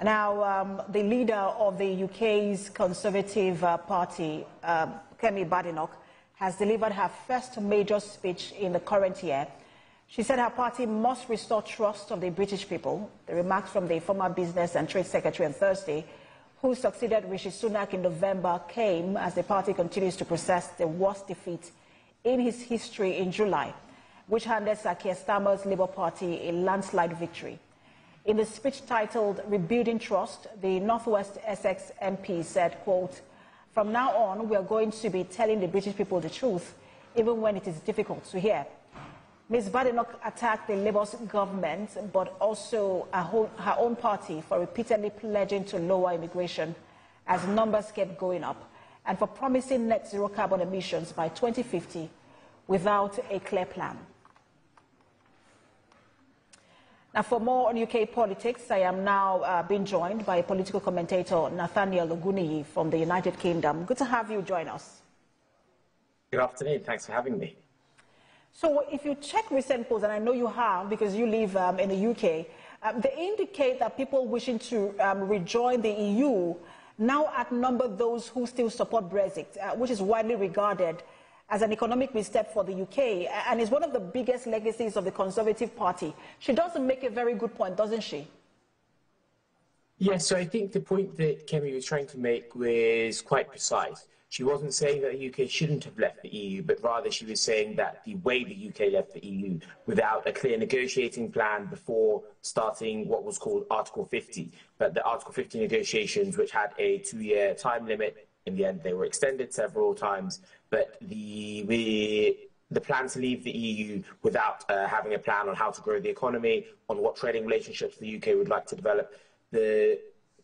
Now, the leader of the UK's Conservative Party, Kemi Badenoch, has delivered her first major speech in the current year. She said her party must restore trust of the British people. The remarks from the former Business and Trade Secretary on Thursday, who succeeded Rishi Sunak in November, came as the party continues to process the worst defeat in his history in July, which handed Sir Keir Starmer's Labour Party a landslide victory. In the speech titled Rebuilding Trust, the Northwest Essex MP said, quote, "From now on, we are going to be telling the British people the truth, even when it is difficult to hear." Ms. Badenoch attacked the Labour's government, but also her own party for repeatedly pledging to lower immigration as numbers kept going up, and for promising net zero carbon emissions by 2050 without a clear plan. Now, for more on UK politics, I am now being joined by political commentator Nathaniel Ogunniyi from the United Kingdom. Good to have you join us. Good afternoon. Thanks for having me. So if you check recent polls, and I know you have because you live in the UK, they indicate that people wishing to rejoin the EU now outnumber those who still support Brexit, which is widely regarded as an economic misstep for the UK, and is one of the biggest legacies of the Conservative Party. She doesn't make a very good point, doesn't she? Yes, so I think the point that Kemi was trying to make was quite precise. She wasn't saying that the UK shouldn't have left the EU, but rather she was saying that the way the UK left the EU without a clear negotiating plan before starting what was called Article 50. But the Article 50 negotiations, which had a 2-year time limit, in the end they were extended several times, but the plan to leave the EU without having a plan on how to grow the economy, on what trading relationships the UK would like to develop, the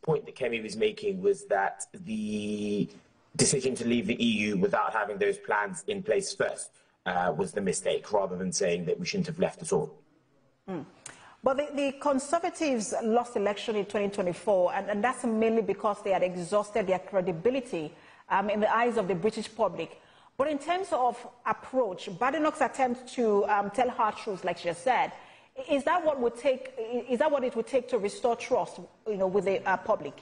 point that Kemi was making was that the decision to leave the EU without having those plans in place first was the mistake, rather than saying that we shouldn't have left at all. But the Conservatives lost election in 2024, and that's mainly because they had exhausted their credibility in the eyes of the British public. But in terms of approach, Badenoch's attempt to tell hard truths, like she just said, is that what would take? Is that what it would take to restore trust, with the public?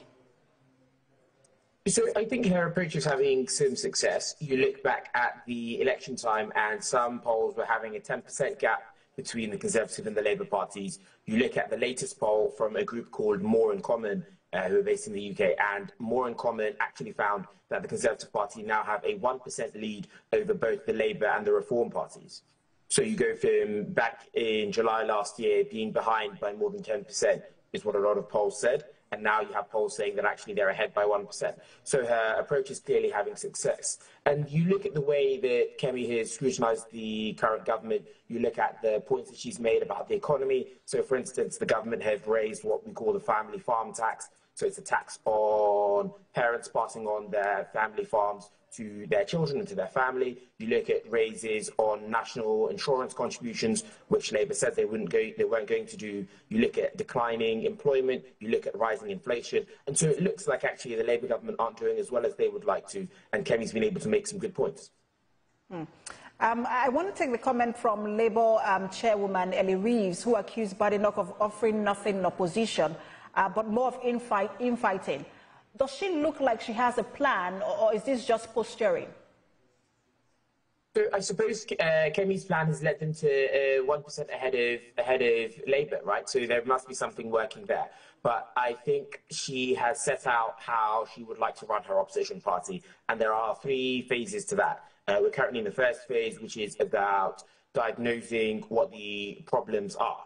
So I think her approach is having some success. You look back at the election time, and some polls were having a 10% gap between the Conservative and the Labour parties. You look at the latest poll from a group called More in Common, who are based in the UK, and More in Common actually found that the Conservative Party now have a 1% lead over both the Labour and the Reform parties. So you go from back in July last year being behind by more than 10%, is what a lot of polls said, and now you have polls saying that actually they're ahead by 1%. So her approach is clearly having success. And you look at the way that Kemi has scrutinised the current government, you look at the points that she's made about the economy. So, for instance, the government have raised what we call the family farm tax. So it's a tax on parents passing on their family farms to their children and to their family. You look at raises on national insurance contributions, which Labour said they weren't going to do. You look at declining employment. You look at rising inflation. And so it looks like actually the Labour government aren't doing as well as they would like to. And Kemi's been able to make some good points. I want to take the comment from Labour chairwoman Ellie Reeves, who accused Badenoch of offering nothing in opposition, but more of infighting. Does she look like she has a plan, or is this just posturing? So I suppose Kemi's plan has led them to 1% ahead of Labour, right? So there must be something working there. But I think she has set out how she would like to run her opposition party, and there are 3 phases to that. We're currently in the first phase, which is about diagnosing what the problems are.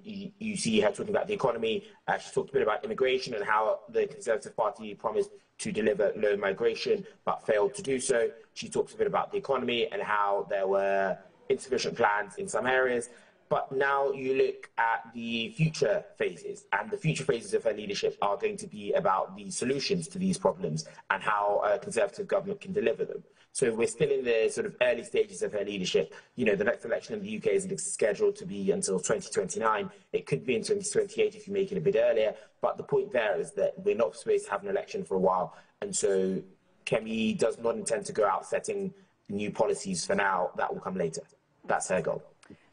You see her talking about the economy. She talked a bit about immigration and how the Conservative Party promised to deliver low migration but failed to do so. She talks a bit about the economy and how there were insufficient plans in some areas. But now you look at the future phases, and the future phases of her leadership are going to be about the solutions to these problems and how a Conservative government can deliver them. So we're still in the sort of early stages of her leadership. The next election in the UK isn't scheduled to be until 2029. It could be in 2028 if you make it a bit earlier. But the point there is that we're not supposed to have an election for a while. And so Kemi does not intend to go out setting new policies for now. That will come later. That's her goal.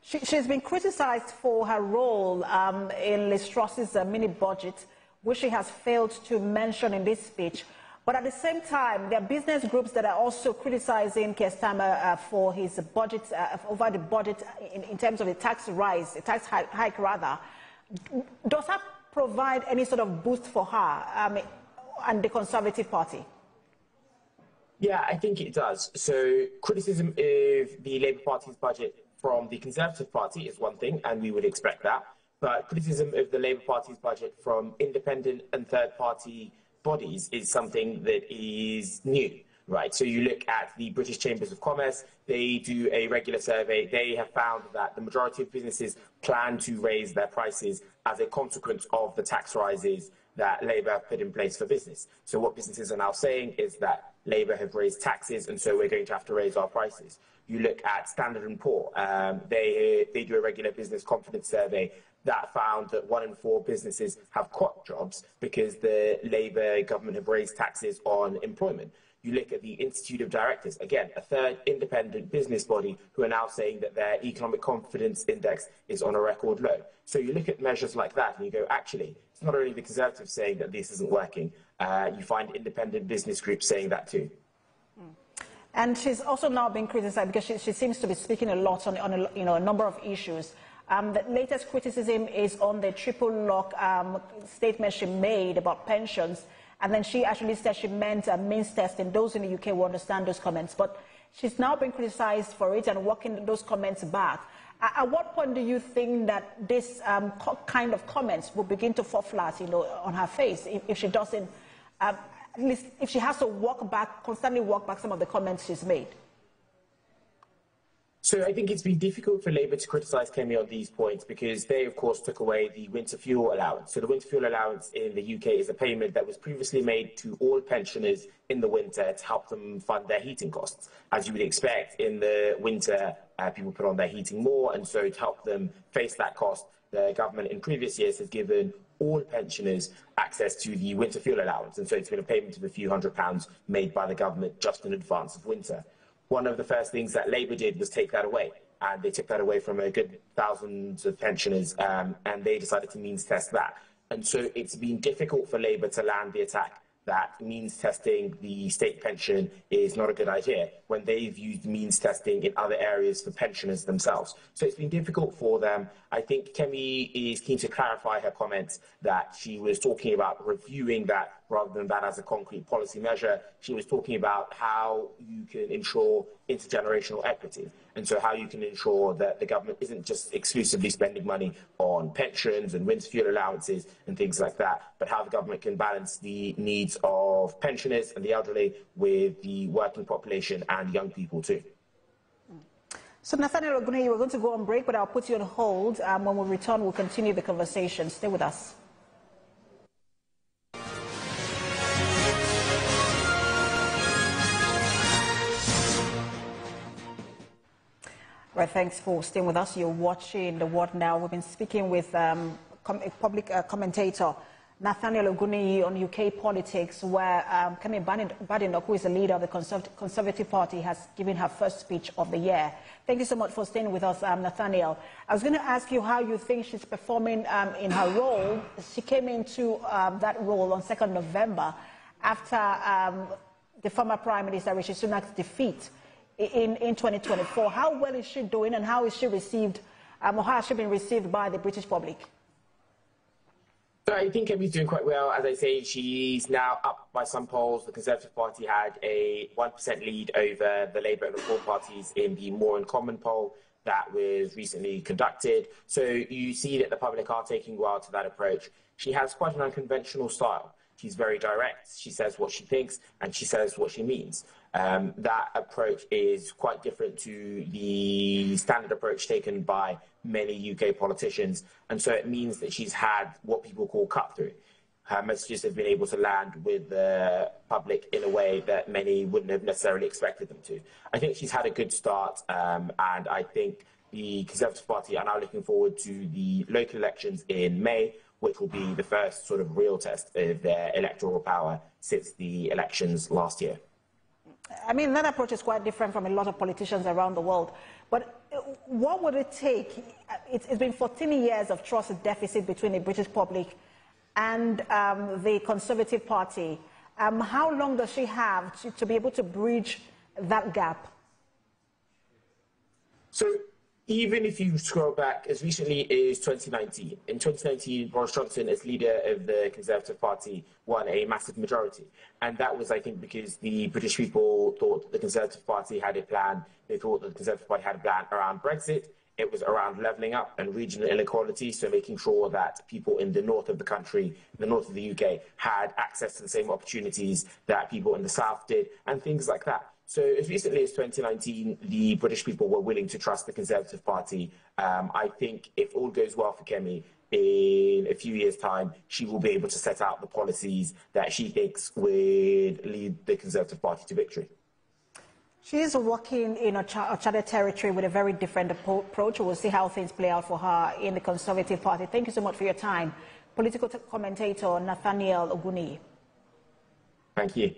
She's been criticised for her role in Liz Truss's mini-budget, which she has failed to mention in this speech. But at the same time, there are business groups that are also criticizing Keir Starmer for his budget, over the budget in terms of the tax rise, the tax hike rather. Does that provide any sort of boost for her and the Conservative Party? Yeah, I think it does. So criticism of the Labour Party's budget from the Conservative Party is one thing, and we would expect that. But criticism of the Labour Party's budget from independent and third-party bodies is something that is new, right? So you look at the British Chambers of Commerce, they do a regular survey. They have found that the majority of businesses plan to raise their prices as a consequence of the tax rises that Labour have put in place for business. So what businesses are now saying is that Labour have raised taxes, and so we're going to have to raise our prices. You look at Standard & Poor, they do a regular business confidence survey that found that 1 in 4 businesses have quit jobs because the Labour government have raised taxes on employment. You look at the Institute of Directors, again, a third independent business body who are now saying that their economic confidence index is on a record low. So you look at measures like that and you go, actually, it's not only the Conservatives saying that this isn't working, you find independent business groups saying that too. And she's also now being criticised because she seems to be speaking a lot on a number of issues. The latest criticism is on the triple lock statement she made about pensions. And then she actually said she meant means testing. Those in the UK will understand those comments. But she's now been criticised for it and walking those comments back. At what point do you think that this kind of comments will begin to fall flat, on her face if she doesn't, at least if she has to constantly walk back some of the comments she's made? So I think it's been difficult for Labour to criticise Kemi on these points because they, of course, took away the winter fuel allowance. So the winter fuel allowance in the UK is a payment that was previously made to all pensioners in the winter to help them fund their heating costs. As you would expect, in the winter, people put on their heating more, and so to help them face that cost, the government in previous years has given all pensioners access to the winter fuel allowance. And so it's been a payment of a few £100s made by the government just in advance of winter. One of the first things that Labour did was take that away, and they took that away from a good thousands of pensioners, and they decided to means test that. And so it's been difficult for Labour to land the attack that means testing the state pension is not a good idea when they've used means testing in other areas for pensioners themselves. So it's been difficult for them. I think Kemi is keen to clarify her comments that she was talking about reviewing that rather than that as a concrete policy measure. She was talking about how you can ensure intergenerational equity, and so how you can ensure that the government isn't just exclusively spending money on pensions and winter fuel allowances and things like that, but how the government can balance the needs of pensioners and the elderly with the working population and young people too. So Nathaniel Ogunniyi, we're going to go on break, but I'll put you on hold. When we return, we'll continue the conversation. Stay with us. Right, thanks for staying with us. You're watching The What Now. We've been speaking with a public commentator, Nathaniel Ogunniyi, on UK politics, where Kemi Badenoch, who is the leader of the Conservative Party, has given her first speech of the year. Thank you so much for staying with us, Nathaniel. I was going to ask you how you think she's performing in her role. She came into that role on 2nd November after the former Prime Minister, Rishi Sunak's defeat in 2024. How well is she doing, and how is she received, or how has she been received by the British public? So I think Kemi's doing quite well. As I say, she's now up by some polls. The Conservative Party had a 1% lead over the Labour and Reform parties in the More in Common poll that was recently conducted. So you see that the public are taking well to that approach. She has quite an unconventional style. She's very direct. She says what she thinks, and she says what she means. That approach is quite different to the standard approach taken by many UK politicians, and so it means that she's had what people call cut-through. Her messages have been able to land with the public in a way that many wouldn't have necessarily expected them to. I think she's had a good start, and I think the Conservative Party are now looking forward to the local elections in May, which will be the first sort of real test of their electoral power since the elections last year. I mean, that approach is quite different from a lot of politicians around the world. But what would it take? It's been 14 years of trust deficit between the British public and the Conservative Party. How long does she have to be able to bridge that gap? So even if you scroll back as recently as 2019, in 2019, Boris Johnson, as leader of the Conservative Party, won a massive majority. And that was, I think, because the British people thought the Conservative Party had a plan. They thought that the Conservative Party had a plan around Brexit. It was around levelling up and regional inequality, so making sure that people in the north of the country, the north of the UK, had access to the same opportunities that people in the south did, and things like that. So as recently as 2019, the British people were willing to trust the Conservative Party. I think if all goes well for Kemi, in a few years' time, she will be able to set out the policies that she thinks would lead the Conservative Party to victory. She is working in a charted territory with a very different approach. We'll see how things play out for her in the Conservative Party. Thank you so much for your time. Political commentator Nathaniel Ogunniyi. Thank you.